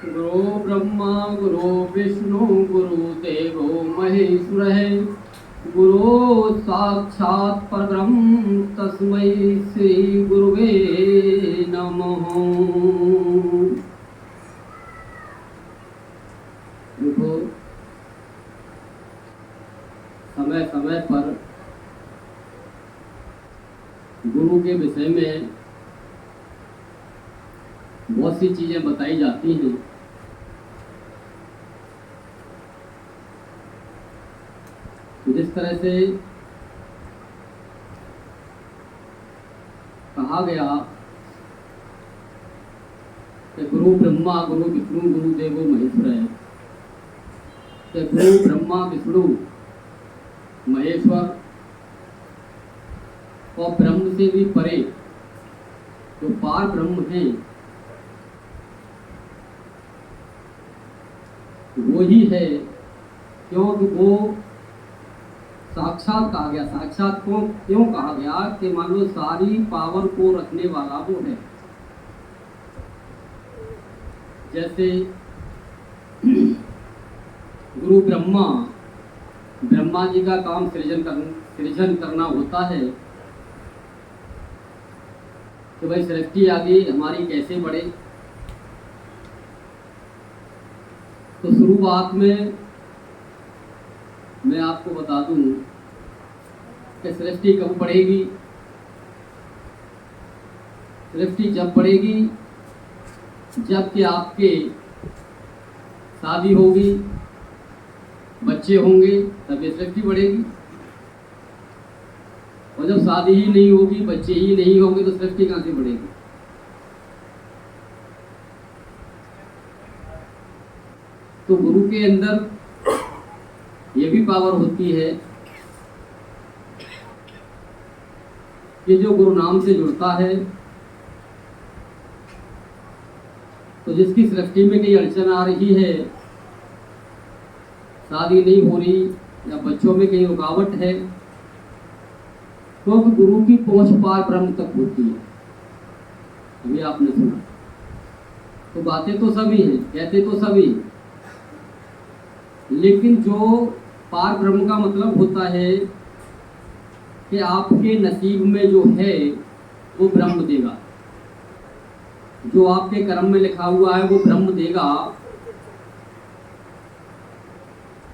गुरु ब्रह्मा गुरु विष्णु गुरुदेवो महेश्वर गुरु साक्षात् परब्रह्म तस्मै श्री गुरुवे नमः। देखो, समय समय पर गुरु के विषय में बहुत सी चीजें बताई जाती हैं। जिस तरह से कहा गया कि गुरु ब्रह्मा गुरु विष्णु गुरु देवो महेश्वर है, कि गुरु ब्रह्मा विष्णु महेश्वर और ब्रह्म से भी परे जो पार ब्रह्म है वो ही है। क्योंकि वो साक्षात कहा गया। साक्षात को क्यों कहा गया कि मान लो सारी पावर को रखने वाला वो है। जैसे गुरु ब्रह्मा जी का काम सृजन करना होता है कि भाई सृष्टि आगे हमारी कैसे बढ़े। तो शुरुआत में मैं आपको बता दूं कि सृष्टि कब बढ़ेगी। सृष्टि जब बढ़ेगी जबकि आपके शादी होगी, बच्चे होंगे, तब ये सृष्टि बढ़ेगी। और जब शादी ही नहीं होगी, बच्चे ही नहीं होंगे, तो सृष्टि कहाँ से बढ़ेगी। तो गुरु के अंदर ये भी पावर होती है कि जो गुरु नाम से जुड़ता है तो जिसकी सृष्टि में कहीं अड़चन आ रही है, शादी नहीं हो रही या बच्चों में कहीं रुकावट है, तो गुरु की पहुंच पार ब्रह्म तक होती है। अभी आपने सुना। तो बातें तो सभी हैं, कहते तो सभी, लेकिन जो पार ब्रह्म का मतलब होता है कि आपके नसीब में जो है वो ब्रह्म देगा। जो आपके कर्म में लिखा हुआ है वो ब्रह्म देगा।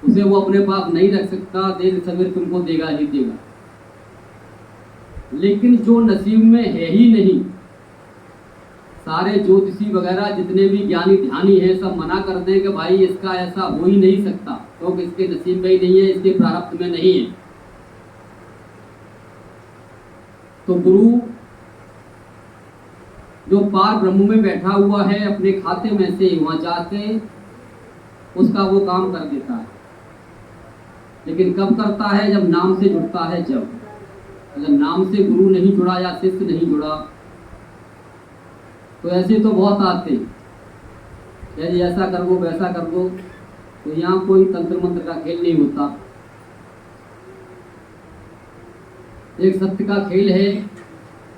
उसे वो अपने पास नहीं रख सकता, देर सवेर तुमको देगा ही देगा। लेकिन जो नसीब में है ही नहीं, सारे ज्योतिषी वगैरह जितने भी ज्ञानी ध्यानी हैं सब मना कर दें कि भाई इसका ऐसा हो ही नहीं सकता, क्योंकि इसके नसीब में ही नहीं है, इसके प्रारब्ध में नहीं है। तो गुरु जो पार ब्रह्म में बैठा हुआ है, अपने खाते में से वहां जाके उसका वो काम कर देता है। लेकिन कब करता है? जब नाम से जुड़ता है। जब अगर नाम से गुरु नहीं जुड़ा या शिष्य नहीं जुड़ा तो ऐसे तो बहुत आते यदि ऐसा कर दो वैसा कर दो। तो यहाँ कोई तंत्र मंत्र का खेल नहीं होता। एक सत्य का खेल है।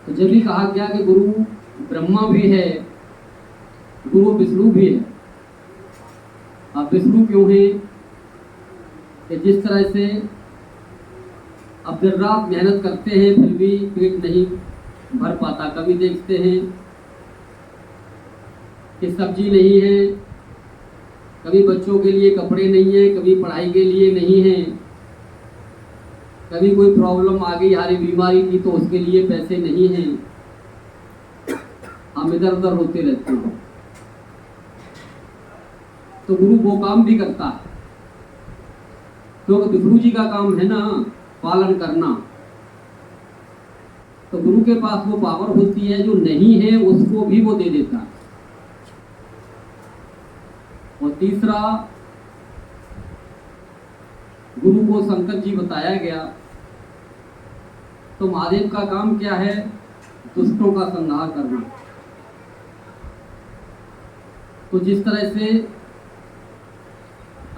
तो जब भी कहा गया कि गुरु ब्रह्मा भी है, गुरु विष्णु भी है। अब विष्णु क्यों है कि जिस तरह से अब दिन रात मेहनत करते हैं फिर भी पेट नहीं भर पाता। कभी देखते हैं कि सब्जी नहीं है, कभी बच्चों के लिए कपड़े नहीं है, कभी पढ़ाई के लिए नहीं है, कभी कोई प्रॉब्लम आ गई हारी बीमारी की तो उसके लिए पैसे नहीं हैं। हम इधर उधर रोते रहते हैं। तो गुरु वो काम भी करता है, क्योंकि विष्णु जी का काम है ना पालन करना। तो गुरु के पास वो पावर होती है, जो नहीं है उसको भी वो दे देता है। और तीसरा, गुरु को शंकर जी बताया गया। तो महादेव का काम क्या है? दुष्टों का संहार करना। तो जिस तरह से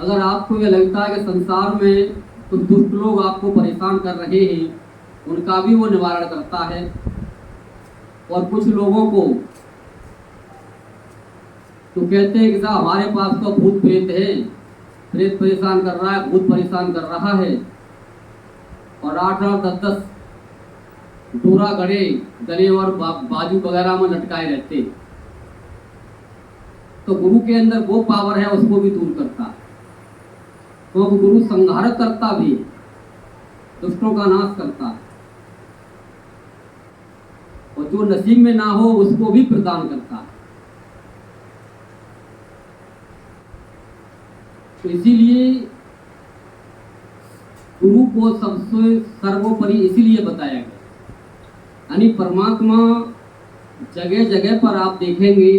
अगर आपको यह लगता है कि संसार में कुछ दुष्ट लोग आपको परेशान कर रहे हैं, उनका भी वो निवारण करता है। और कुछ लोगों को तो कहते हैं कि साहब हमारे पास तो भूत प्रेत है, प्रेत परेशान कर रहा है, भूत परेशान कर रहा है, और 8-8 10-10 डोरा गड़े गले और बाजू वगैरह में लटकाए रहते। तो गुरु के अंदर वो पावर है, उसको भी दूर करता है। तो गुरु संहार करता भी, दुष्टों का नाश करता है, और जो नसीब में ना हो उसको भी प्रदान करता है। तो इसीलिए गुरु को सबसे सर्वोपरि इसीलिए बताया गया। यानी परमात्मा जगह जगह पर आप देखेंगे,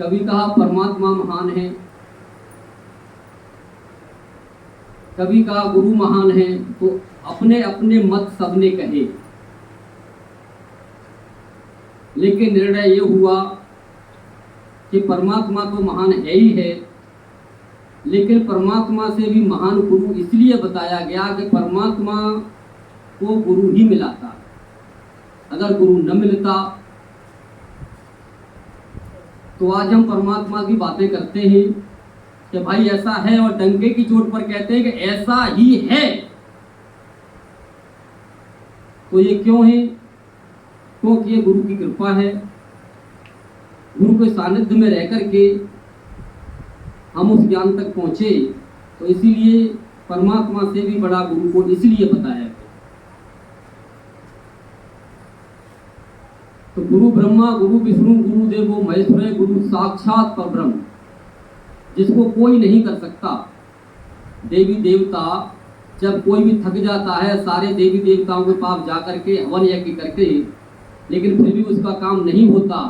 कभी कहा परमात्मा महान है, कभी कहा गुरु महान है, तो अपने अपने मत सबने कहे, लेकिन निर्णय ये हुआ कि परमात्मा तो महान है ही है, लेकिन परमात्मा से भी महान गुरु इसलिए बताया गया कि परमात्मा को गुरु ही मिला था। अगर गुरु न मिलता तो आज हम परमात्मा की बातें करते हैं कि भाई ऐसा है, और डंके की चोट पर कहते हैं कि ऐसा ही है। तो ये क्यों है? क्योंकि ये गुरु की कृपा है। गुरु के सानिध्य में रह करके हम उस ज्ञान तक पहुंचे, तो इसीलिए परमात्मा से भी बड़ा गुरु को इसलिए बताया। तो गुरु ब्रह्मा, गुरु विष्णु, गुरु देवो महेश्वर, गुरु साक्षात परब्रह्म, जिसको कोई नहीं कर सकता। देवी देवता जब कोई भी थक जाता है, सारे देवी देवताओं के पास जाकर के हवन यज्ञ करके, लेकिन फिर भी उसका काम नहीं होता,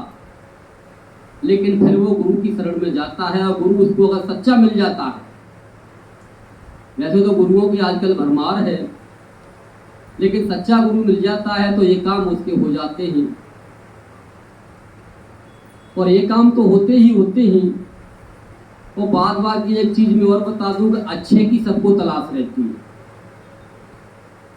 लेकिन फिर वो गुरु की शरण में जाता है, और गुरु उसको अगर सच्चा मिल जाता है, वैसे तो गुरुओं की आजकल भरमार है, लेकिन सच्चा गुरु मिल जाता है तो ये काम उसके हो जाते हैं। और ये काम तो होते ही। और बात की एक चीज मैं और बता दूं कि अच्छे की सबको तलाश रहती है।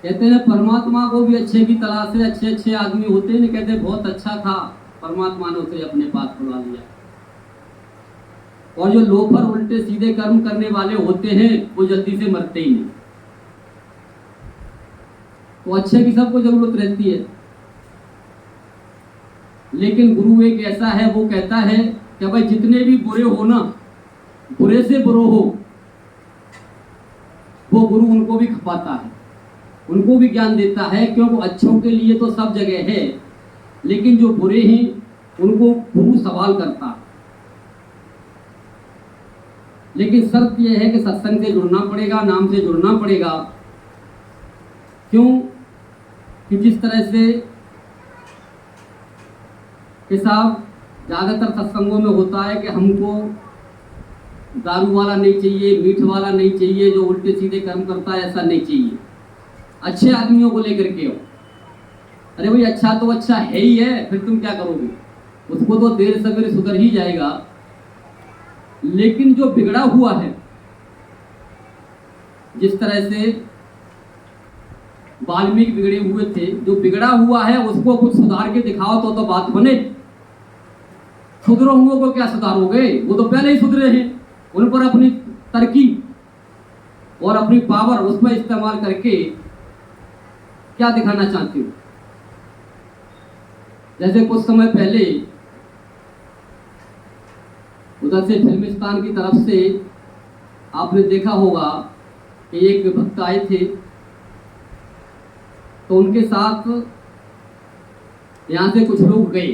कहते हैं परमात्मा को भी अच्छे की तलाश है, अच्छे आदमी होते हैं, कहते बहुत अच्छा था, परमात्मा ने उसे अपने पास बुला लिया। और जो लोफर उल्टे सीधे कर्म करने वाले होते हैं वो जल्दी से मरते ही नहीं। तो अच्छे की सबको जरूरत रहती है, लेकिन गुरु एक ऐसा है, वो कहता है कि भाई जितने भी बुरे हो ना, बुरे से बुरे हो, वो गुरु उनको भी खपाता है, उनको भी ज्ञान देता है, क्योंकि अच्छों के लिए तो सब जगह है, लेकिन जो बुरे हैं उनको गुरु सवाल करता है। लेकिन शर्त यह है कि सत्संग से जुड़ना पड़ेगा, नाम से जुड़ना पड़ेगा। क्यों? कि जिस तरह से कि साहब ज़्यादातर सत्संगों में होता है कि हमको दारू वाला नहीं चाहिए, मीठ वाला नहीं चाहिए, जो उल्टे सीधे कर्म करता है ऐसा नहीं चाहिए, अच्छे आदमियों को लेकर के हो। अरे भाई अच्छा तो अच्छा है ही है, फिर तुम क्या करोगे? उसको तो देर सवेरे सुधर ही जाएगा। लेकिन जो बिगड़ा हुआ है, जिस तरह से वाल्मीकि बिगड़े हुए थे, जो बिगड़ा हुआ है उसको कुछ सुधार के दिखाओ तो बात बने। सुधरो हुओं को क्या सुधारोगे? वो तो पहले ही सुधरे हैं। उन पर अपनी तरकीब और अपनी पावर उसमें इस्तेमाल करके क्या दिखाना चाहते हो? जैसे कुछ समय पहले उधर से फिल्मिस्तान की तरफ से आपने देखा होगा कि एक भक्त आए थे, तो उनके साथ यहाँ से कुछ लोग गए,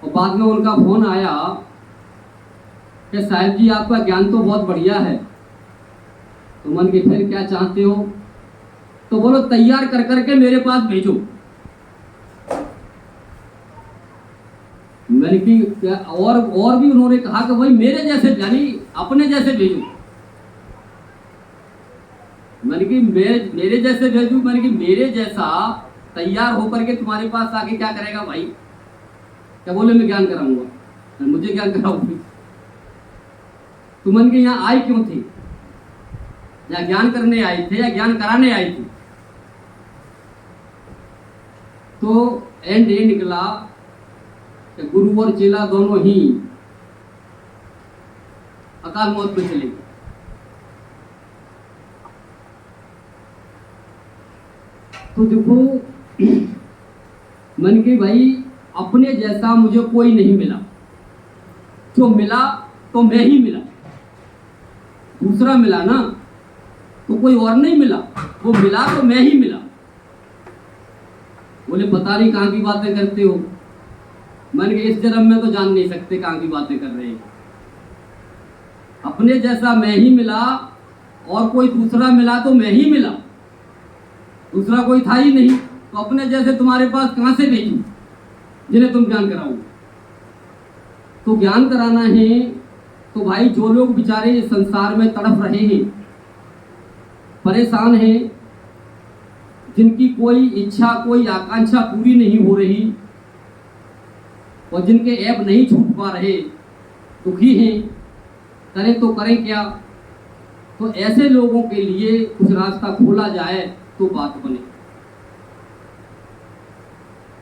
और बाद में उनका फोन आया कि साहब जी आपका ज्ञान तो बहुत बढ़िया है, तो मन के फिर क्या चाहते हो? तो बोलो तैयार कर करके मेरे पास भेजो। मैंने कि और भी उन्होंने कहा कि भाई मेरे जैसे, यानी अपने जैसे भेजो। मैंने कि मेरे जैसे भेजू? मैंने कि मेरे जैसा तैयार होकर के तुम्हारे पास आके क्या करेगा भाई? क्या बोले मैं ज्ञान कराऊंगा? मुझे ज्ञान कराओगे? तुम के यहाँ आए क्यों थे? या ज्ञान करने आए थे या ज्ञान कराने आए थे? तो एंड ये निकला कि गुरु और चेला दोनों ही अकाल मौत में चले गए। तो देखो मन के भाई, अपने जैसा मुझे कोई नहीं मिला, जो मिला तो मैं ही मिला, दूसरा मिला ना तो कोई और नहीं मिला, वो मिला तो मैं ही मिला। बोले पता नहीं कहाँ की बातें करते हो। मैंने कहा इस जन्म में तो जान नहीं सकते कहाँ की बातें कर रहे हैं। अपने जैसा मैं ही मिला और कोई दूसरा मिला तो मैं ही मिला, दूसरा कोई था ही नहीं। तो अपने जैसे तुम्हारे पास कहाँ से भेजूं जिन्हें तुम ज्ञान कराओ। तो ज्ञान कराना है तो भाई जो लोग बेचारे इस संसार में तड़प रहे हैं, परेशान हैं, जिनकी कोई इच्छा कोई आकांक्षा पूरी नहीं हो रही और जिनके ऐप नहीं छूट पा रहे, दुखी हैं, करें तो करें क्या। तो ऐसे लोगों के लिए कुछ रास्ता खोला जाए तो बात बने,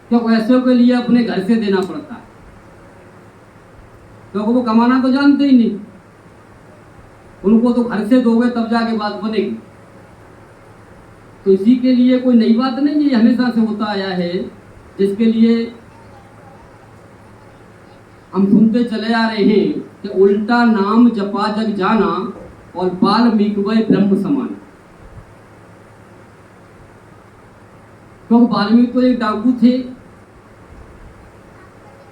क्योंकि ऐसे के लिए अपने घर से देना पड़ता है, क्योंकि वो कमाना तो जानते ही नहीं। उनको तो घर से दोगे तब जाके बात बनेगी। तो इसी के लिए कोई नई बात नहीं है, ये हमेशा से होता आया है, जिसके लिए हम सुनते चले आ रहे हैं कि उल्टा नाम जपा जग जाना और वाल्मीकि वै ब्रह्म समान। क्योंकि वाल्मीकि तो एक डाकू थे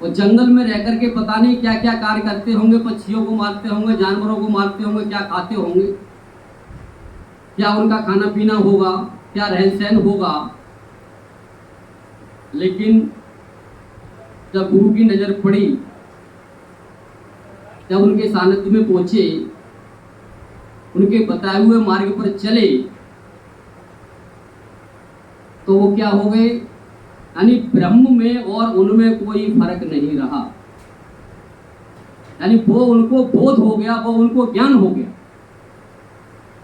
और जंगल में रह करके पता नहीं क्या क्या कार्य करते होंगे, पक्षियों को मारते होंगे, जानवरों को मारते होंगे, क्या खाते होंगे, क्या उनका खाना पीना होगा, क्या रहन सहन होगा। लेकिन जब गुरु की नजर पड़ी, जब उनके सानिध्य में पहुंचे, उनके बताए हुए मार्ग पर चले, तो वो क्या हो गए, यानी ब्रह्म में और उनमें कोई फर्क नहीं रहा। यानी वो उनको बोध हो गया, वो उनको ज्ञान हो गया,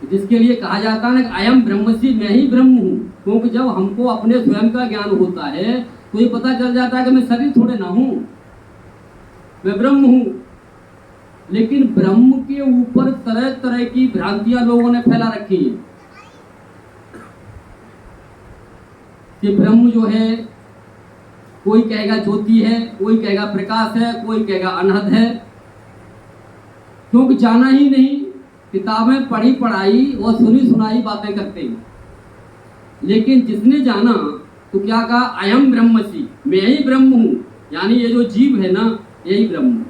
जिसके लिए कहा जाता है ना अयम ब्रह्मसि, मैं ही ब्रह्म हूँ। क्योंकि जब हमको अपने स्वयं का ज्ञान होता है तो ये पता चल जाता है कि मैं शरीर थोड़े ना हूँ, मैं ब्रह्म हूँ। लेकिन ब्रह्म के ऊपर तरह तरह की भ्रांतियां लोगों ने फैला रखी है कि ब्रह्म जो है, कोई कहेगा ज्योति है, कोई कहेगा प्रकाश है, कोई कहेगा अनहद है। क्योंकि जाना ही नहीं, किताबें पढ़ी पढ़ाई और सुनी सुनाई बातें करते हैं। लेकिन जिसने जाना तो क्या कहा, अयम ब्रह्मसि, मैं ही ब्रह्म हूं, यानी ये जो जीव है ना यही ब्रह्म।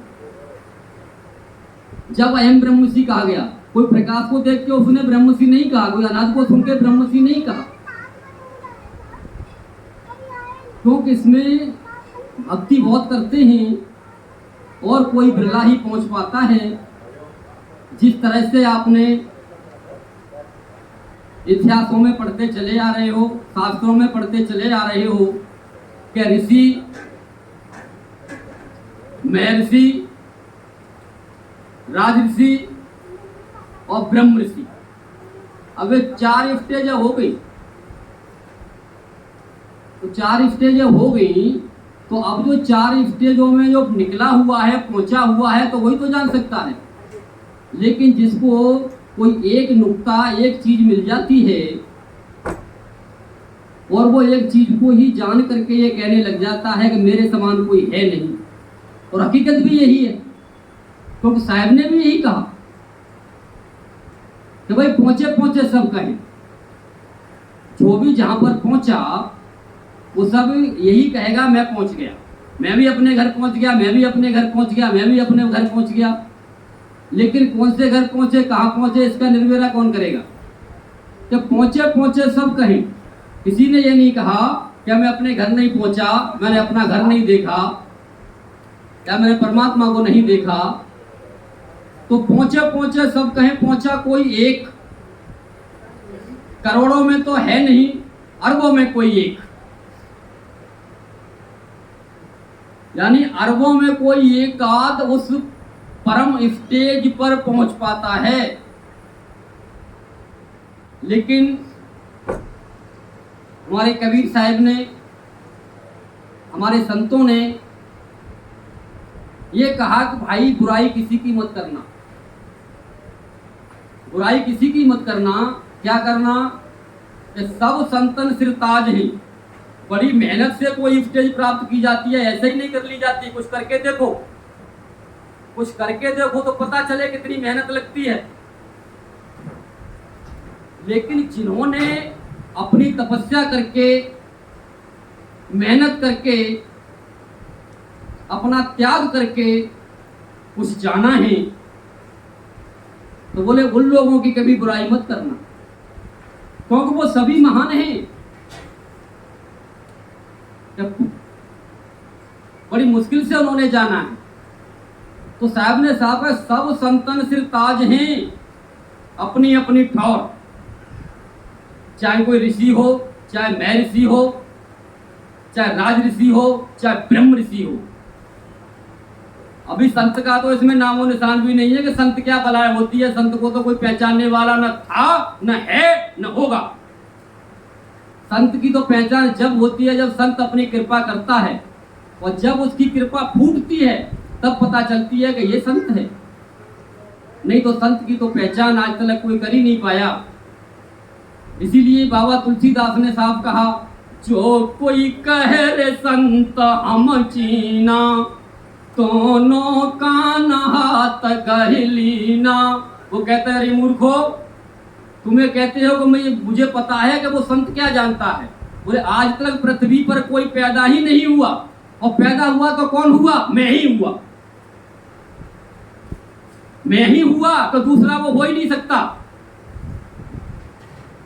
जब अयम ब्रह्मसि कहा गया, कोई प्रकाश को देख के उसने ब्रह्मसि नहीं कहा, कोई अनाथ को सुन के ब्रह्मसि नहीं कहा, क्योंकि इसमें भक्ति बहुत करते हैं और कोई बिरला ही पहुंच पाता है। जिस तरह से आपने इतिहासों में पढ़ते चले आ रहे हो, शास्त्रों में पढ़ते चले आ रहे हो कि ऋषि, महर्षि, राजऋषि और ब्रह्म ऋषि, अब 4 स्टेज हो गई। तो 4 स्टेज हो गई, तो अब जो 4 स्टेजों में जो निकला हुआ है, पहुंचा हुआ है, तो वही तो जान सकता है। लेकिन जिसको कोई एक नुक्ता, एक चीज मिल जाती है और वो एक चीज को ही जान करके ये कहने लग जाता है कि मेरे समान कोई है नहीं, और हकीकत भी यही है। क्योंकि साहब ने भी यही कहा कि भाई पहुंचे पहुंचे सब कहें। जो भी जहां पर पहुंचा वो सब यही कहेगा मैं पहुंच गया, मैं भी अपने घर पहुंच गया, मैं भी अपने घर पहुंच गया, मैं भी अपने घर पहुंच गया। लेकिन कौन से घर पहुंचे, कहां पहुंचे, इसका निर्वेरा कौन करेगा। जब पहुंचे पहुंचे सब कहें, किसी ने ये नहीं कहा क्या मैं अपने घर नहीं पहुंचा, मैंने अपना घर नहीं देखा, क्या मैंने परमात्मा को नहीं देखा। तो पहुंचे पहुंचे सब कहें, पहुंचा कोई एक, करोड़ों में तो है नहीं, अरबों में कोई एक, यानी अरबों में कोई एक आध उस परम स्टेज पर पहुंच पाता है। लेकिन हमारे कबीर साहब ने, हमारे संतों ने ये कहा कि भाई बुराई किसी की मत करना, बुराई किसी की मत करना। क्या करना कि सब संतन सिरताज हैं। बड़ी मेहनत से कोई स्टेज प्राप्त की जाती है, ऐसे ही नहीं कर ली जाती। कुछ करके देखो, कुछ करके देखो तो पता चले कितनी मेहनत लगती है। लेकिन जिन्होंने अपनी तपस्या करके, मेहनत करके, अपना त्याग करके कुछ जाना है, तो बोले उन लोगों की कभी बुराई मत करना, क्योंकि वो सभी महान हैं। बड़ी मुश्किल से उन्होंने जाना है। तो साहब ने साहब है, सब संतन सिर ताज हैं, अपनी अपनी ठौर। चाहे कोई ऋषि हो, चाहे मैं ऋषि हो, चाहे राज ऋषि हो, चाहे ब्रह्म ऋषि हो। अभी संत का तो इसमें नामो निशान भी नहीं है कि संत क्या बलाय होती है। संत को तो कोई पहचानने वाला न था, न है, न होगा। संत की तो पहचान जब होती है जब संत अपनी कृपा करता है, और जब उसकी कृपा फूटती है तब पता चलती है कि ये संत है। नहीं तो संत की तो पहचान आज तक कोई कर ही नहीं पाया। इसीलिए बाबा तुलसीदास ने साफ कहा, जो कोई कहे रे संत हम चीना, दोनों कान हाथ गहलीना। वो कहते हैं, अरे मूर्खो, तुम्हें कहते हो कि मुझे पता है कि वो संत क्या जानता है। बोले आज तक पृथ्वी पर कोई पैदा ही नहीं हुआ, और पैदा हुआ तो कौन हुआ? मैं ही हुआ। मैं ही हुआ तो दूसरा वो हो ही नहीं सकता।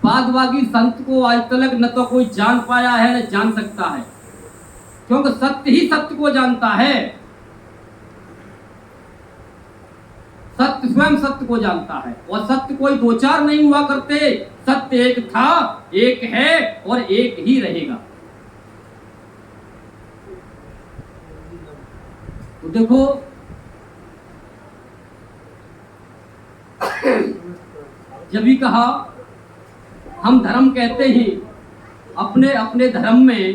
बाद बाकी संत को आज तक न तो कोई जान पाया है न जान सकता है, क्योंकि सत्य ही सत्य को जानता है। सत्य स्वयं सत्य को जानता है, और सत्य कोई दो चार नहीं हुआ करते। सत्य एक था, एक है और एक ही रहेगा। तो देखो, जब भी कहा हम धर्म कहते हैं, अपने अपने धर्म में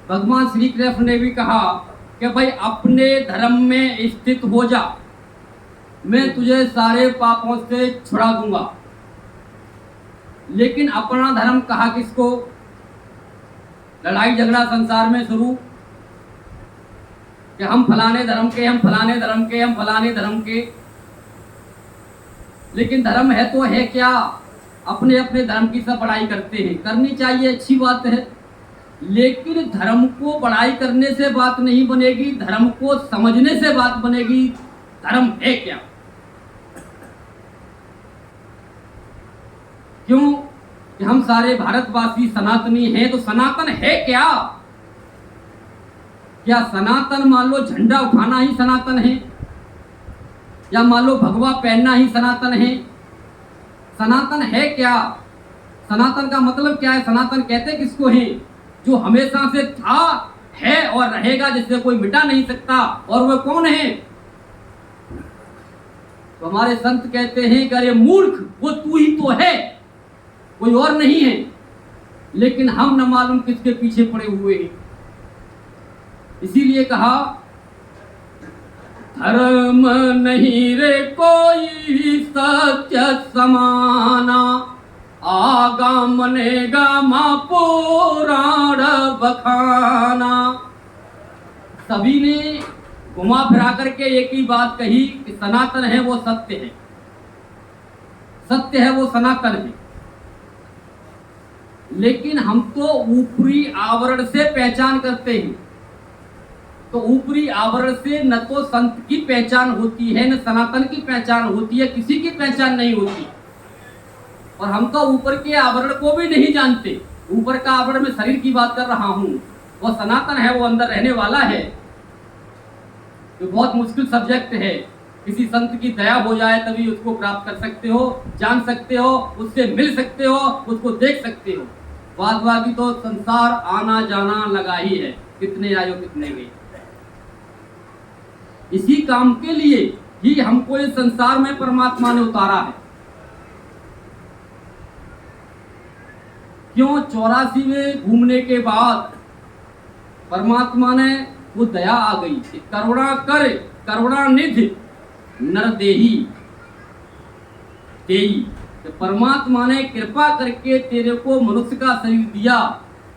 भगवान श्री कृष्ण ने भी कहा कि भाई अपने धर्म में स्थित हो जा, मैं तुझे सारे पापों से छुड़ा दूंगा। लेकिन अपना धर्म कहा किसको? लड़ाई झगड़ा संसार में शुरू कि हम फलाने धर्म के, हम फलाने धर्म के, हम फलाने धर्म के। लेकिन धर्म है तो है क्या? अपने अपने धर्म की सब बड़ाई करते हैं, करनी चाहिए, अच्छी बात है। लेकिन धर्म को बड़ाई करने से बात नहीं बनेगी, धर्म को समझने से बात बनेगी। धर्म है क्या? क्यों कि हम सारे भारतवासी सनातनी हैं, तो सनातन है क्या? क्या सनातन मान लो झंडा उठाना ही सनातन है, या मान लो भगवा पहनना ही सनातन है? सनातन है क्या? सनातन का मतलब क्या है? सनातन कहते किसको हैं? जो हमेशा से था, है और रहेगा, जिससे कोई मिटा नहीं सकता। और वह कौन है? तो हमारे संत कहते हैं कि अरे मूर्ख, वो तू ही तो है, कोई और नहीं है। लेकिन हम न मालूम किसके पीछे पड़े हुए हैं। इसीलिए कहा, धर्म नहीं रे कोई सत्य समाना, आगम नेगम पुराण बखाना। सभी ने घुमा फिरा करके एक ही बात कही कि सनातन है वो सत्य है, सत्य है वो सनातन है। लेकिन हम तो ऊपरी आवरण से पहचान करते हैं। तो ऊपरी आवरण से न तो संत की पहचान होती है, न सनातन की पहचान होती है, किसी की पहचान नहीं होती। और हम तो ऊपर के आवरण को भी नहीं जानते। ऊपर का आवरण में शरीर की बात कर रहा हूं, वो सनातन है, वो अंदर रहने वाला है। तो बहुत मुश्किल सब्जेक्ट है। किसी संत की दया हो जाए तभी उसको प्राप्त कर सकते हो, जान सकते हो, उससे मिल सकते हो, उसको देख सकते हो। बाद बाकी तो संसार आना जाना लगा ही है, कितने आयो कितने गए। इसी काम के लिए ही हमको इस संसार में परमात्मा ने उतारा है। क्यों? 84 में घूमने के बाद परमात्मा ने वो दया आ गई, करुणा कर करुणा निधि नरदेही। देई। तो परमात्मा ने कृपा करके तेरे को मनुष्य का शरीर दिया।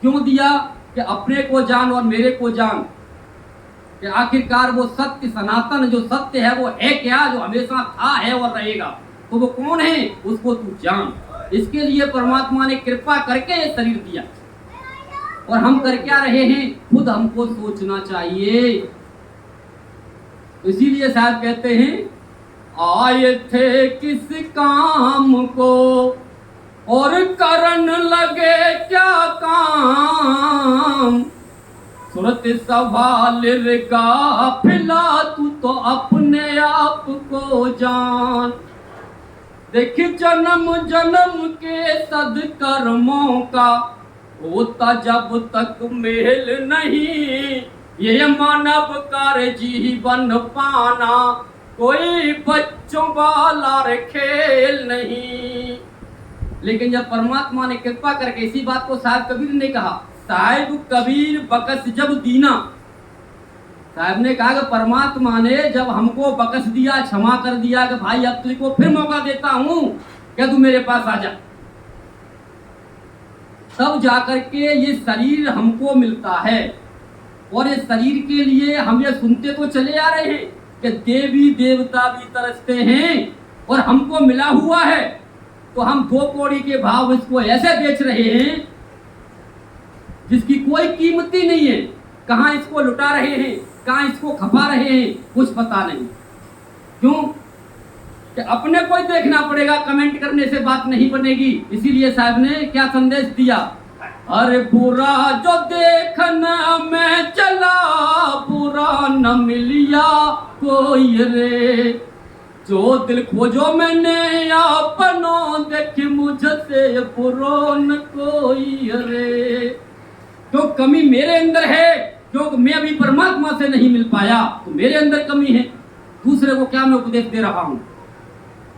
क्यों दिया? कि अपने को जान और मेरे को जान, कि आखिरकार वो सत्य सनातन जो सत्य है वो है क्या, जो हमेशा था है और रहेगा, तो वो कौन है उसको तू जान। इसके लिए परमात्मा ने कृपा करके ये शरीर दिया। और हम कर क्या रहे हैं, खुद हमको सोचना चाहिए। इसीलिए साहब कहते हैं, आए थे किस काम को और करन लगे क्या काम, सुरत सवाल गाफिला तू तो अपने आप को जान। देख जन्म जन्म के सदकर्मों का होता जब तक मेल नहीं, ये मानव कार्य जीवन पाना कोई बच्चों वाला खेल नहीं। लेकिन जब परमात्मा ने कृपा करके, इसी बात को साहब कबीर ने कहा, साहिब कबीर बकस जब दीना। साहब ने कहा कि परमात्मा ने जब हमको बकस दिया, क्षमा कर दिया कि भाई अब तुझको फिर मौका देता हूं, क्या तू मेरे पास आ जा, तब जाकर के ये शरीर हमको मिलता है। और इस शरीर के लिए हम ये सुनते तो चले आ रहे हैं कि देवी देवता भी तरसते हैं और हमको मिला हुआ है, तो हम 2 कौड़ी के भाव इसको ऐसे बेच रहे हैं जिसकी कोई कीमत ही नहीं है। कहाँ इसको लुटा रहे हैं, कहाँ इसको खपा रहे हैं, कुछ पता नहीं। क्यों? कि अपने को ही देखना पड़ेगा, कमेंट करने से बात नहीं बनेगी। इसीलिए साहब ने क्या संदेश दिया, अरे बुरा जो देखना मैं चला, बुरा न मिलिया कोई रे, जो दिल खोजो मैंने अपनों, देख मुझसे बुरो न कोई रे। तो कमी मेरे अंदर है, क्योंकि मैं अभी परमात्मा से नहीं मिल पाया, तो मेरे अंदर कमी है। दूसरे को क्या मैं उपदेश दे रहा हूं,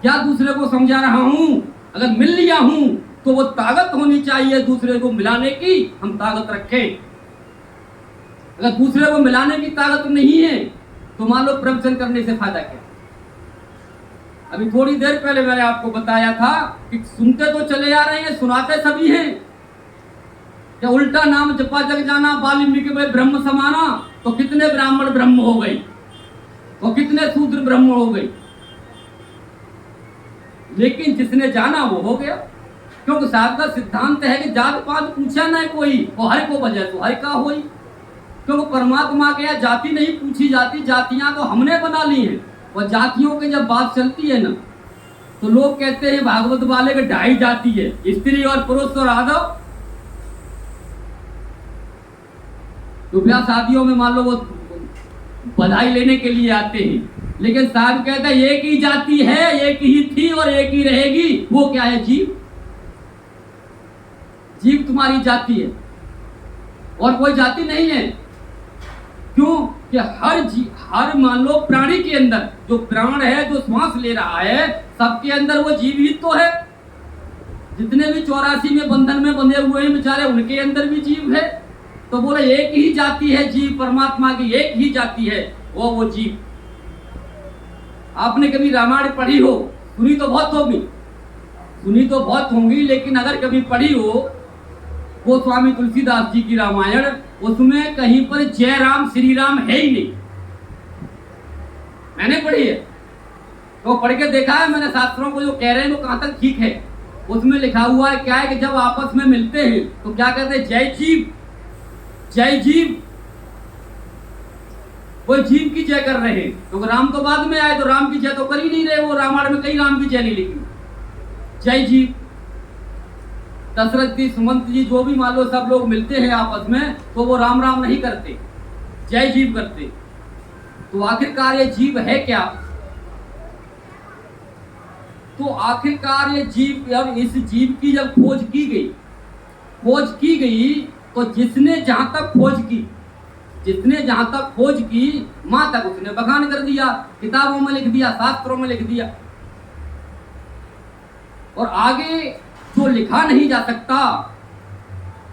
क्या दूसरे को समझा रहा हूं? अगर मिल लिया हूं तो वो ताकत होनी चाहिए दूसरे को मिलाने की, हम ताकत रखें। अगर दूसरे को मिलाने की ताकत नहीं है तो मान लो प्रवचन करने से फायदा क्या? अभी थोड़ी देर पहले मैंने आपको बताया था कि सुनते तो चले आ रहे हैं, सुनाते सभी हैं। क्या उल्टा नाम जपा जग जाना, वाल्मीकि में ब्रह्म समाना, तो कितने ब्राह्मण ब्रह्म हो गए और कितने शूद्र ब्रह्म हो गए। लेकिन जिसने जाना वो हो गया, क्योंकि साहब का सिद्धांत है कि जात पात पूछा ना कोई, वो हर को बजाय तो हर का होई। क्योंकि परमात्मा के यहाँ जाति नहीं पूछी जाती, जातियां तो हमने बना ली हैं। और जातियों की जब बात चलती है ना, तो लोग कहते हैं भागवत वाले के 2.5 जाति है, स्त्री और पुरुष और आदव। तो ब्याह शादियों में मान लो वो बधाई लेने के लिए आते हैं, लेकिन साहब कहता है एक ही जाति है, एक ही थी और एक ही रहेगी। वो क्या है? जीव। जीव तुम्हारी जाति है और कोई जाति नहीं है। क्यों? कि हर मान लो प्राणी के अंदर जो प्राण है, जो श्वास ले रहा है, सबके अंदर वो जीव ही तो है। जितने भी 84 में बंधन में बंधे हुए हैं बेचारे, उनके अंदर भी जीव है। तो बोले एक ही जाति है जीव, परमात्मा की एक ही जाति है, वो जीव। आपने कभी रामायण पढ़ी हो, सुनी तो बहुत होंगी, लेकिन अगर कभी पढ़ी हो वो स्वामी तुलसीदास जी की रामायण, उसमें कहीं पर जय राम श्री राम है ही नहीं। मैंने पढ़ी है, तो पढ़ के देखा है मैंने, शास्त्रों को जो कह रहे हैं वो कहां तक ठीक है। उसमें लिखा हुआ है क्या है कि जब आपस में मिलते हैं तो क्या कहते हैं? जय जीव, जय जीव। वो जीव की जय कर रहे हैं, क्योंकि राम तो बाद में आए, तो राम की जय तो कर ही नहीं रहे। वो रामायण में कहीं राम की जय नहीं लिखी, जय जीव। दशरथ जी, सुमंत जी, जो भी मान लो सब लोग मिलते हैं आपस में, तो वो राम राम नहीं करते, जय जीव करते। तो आखिरकार ये जीव है क्या? तो आखिरकार ये जीव, अब इस जीव की जब खोज की गई, तो जिसने जहां तक खोज की, मां तक उसने बखान कर दिया, किताबों में लिख दिया, शास्त्रों में लिख दिया। और आगे जो लिखा नहीं जा सकता,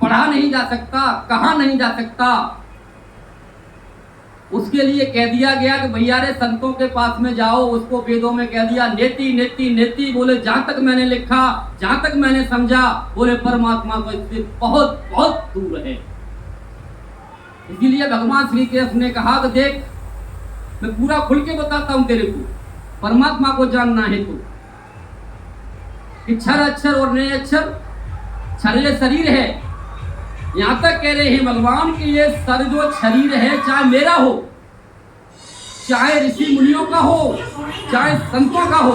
पढ़ा नहीं जा सकता, कहा नहीं जा सकता, उसके लिए कह दिया गया कि भैया रे संतों के पास में जाओ। उसको वेदों में कह दिया नेति नेति नेति, बोले जहां तक मैंने लिखा, जहां तक मैंने समझा, बोले परमात्मा को इससे बहुत बहुत दूर है। इसीलिए भगवान श्री कृष्ण ने कहा कि देख मैं पूरा खुल के बताता हूं तेरे को, परमात्मा को जानना है तो कि क्षर अक्षर और नए अक्षर, क्षर ये शरीर है। यहां तक कह रहे हैं भगवान कि ये सर जो शरीर है, चाहे मेरा हो, चाहे ऋषि मुनियों का हो, चाहे संतों का हो,